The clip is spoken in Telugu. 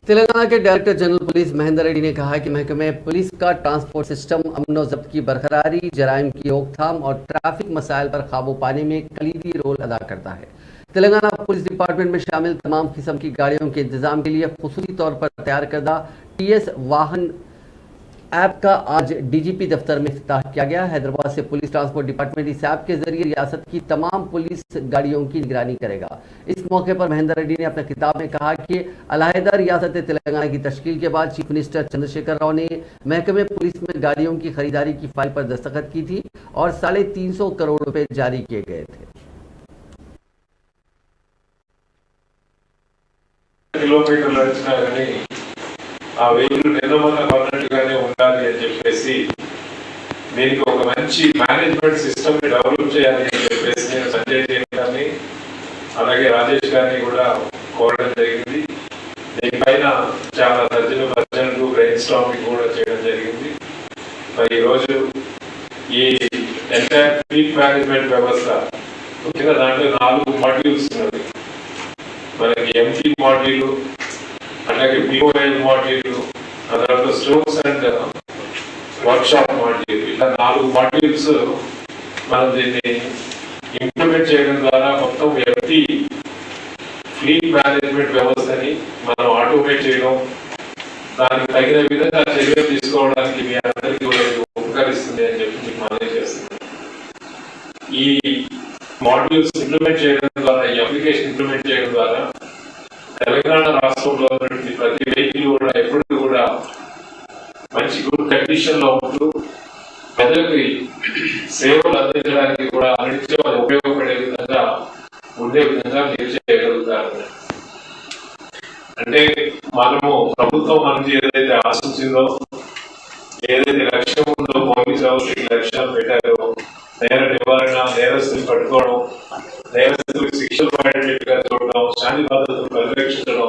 तेलंगाना के director general police Mahendra Reddy ने कहा कि महकमे पुलिस का ट्रांसपोर्ट सिस्टम अमन जब्त की बरकरारी, जराइम की रोकथाम और ट्रैफिक मसाइल पर काबू पाने में कलीदी रोल अदा करता है। तेलंगाना पुलिस डिपार्टमेंट में शामिल तमाम किस्म की गाड़ियों के इंतजाम के लिए खुसूसी तौर पर तैयार करदा टीएस वाहन ऐप का आज डीजीपी दफ्तर में इफ्तिताह किया गया। हैदराबाद से पुलिस ट्रांसपोर्ट डिपार्टमेंट इस ऐप के जरिए रियासत की तमाम पुलिस गाड़ियों की निगरानी करेगा। इस मौके पर महेंद्र रेड्डी ने अपने खिताब में कहा कि अलहदा रियासत तेलंगाना की तश्कील के बाद चीफ मिनिस्टर चंद्रशेखर राव ने महकमे पुलिस में गाड़ियों की खरीदारी की फाइल पर दस्तखत की थी और 350 करोड़ रुपए जारी किए गए थे। ఆ వెహికల్ నిలబడిన కొన్నట్టుగానే ఉండాలి అని చెప్పేసి దీనికి ఒక మంచి మేనేజ్మెంట్ సిస్టమ్ ని డెవలప్ చేయాలి అని చెప్పేసి నేను సంజయ్ జైన్ గారిని అలాగే రాజేష్ గారిని కూడా కోరడం జరిగింది। దీనిపైన చాలా తర్జనలు బ్రెయిన్ స్టార్మింగ్ కూడా చేయడం జరిగింది। మరి ఈరోజు ఈ ఎంటైర్ ఫ్లీట్ మేనేజ్మెంట్ వ్యవస్థ ముఖ్యంగా దాంట్లో 4 మాడ్యూల్స్ ఉన్నాయి। మనకి ఎంటీ మాడ్యూల్, అలాగే పిఓఎల్ మాడ్యూల్, తర్వాత స్ట్రోక్స్ అండ్ వర్క్షాప్ మాడ్యూల్, ఇలా 4 మాడ్యూల్స్ మనం దీన్ని ఇంప్లిమెంట్ చేయడం ద్వారా మొత్తం ఎంటీ ఫ్లీట్ మేనేజ్మెంట్ వ్యవస్థని మనం ఆటోమేట్ చేయడం, దానికి తగిన విధంగా చర్యలు తీసుకోవడానికి మీ అందరికీ కూడా ఉపకరిస్తుంది అని చెప్పి మీకు మనవి చేస్తున్నాను। ఈ మాడ్యూల్స్ ఇంప్లిమెంట్ చేయడం ద్వారా, ఈ అప్లికేషన్ ఇంప్లిమెంట్ చేయడం ద్వారా తెలంగాణ రాష్ట్రంలో ఉన్నటువంటి ప్రతి వెహికల్ కూడా ఎప్పుడు కూడా మంచి గుడ్ కండిషన్ లో ఉంటూ ప్రజలకి సేవలు అందించడానికి కూడా అన్నిటికీ ఉపయోగపడే విధంగా ఉండే విధంగా మీరు చేయగలుగుతారు। అంటే మనము ప్రభుత్వం మనకి ఏదైతే ఆశించిందో, ఏదైతే లక్ష్యం ఉందో, పోలీస్ వ్యవస్థకి లక్ష్యాలు పెట్టారో, నేర నివారణ, నేరస్తులు పట్టుకోవడం, నేరస్తులకు శిక్షలు పడేట్టుగా చూడడం, శాంతి భద్రతను పరిరక్షించడం,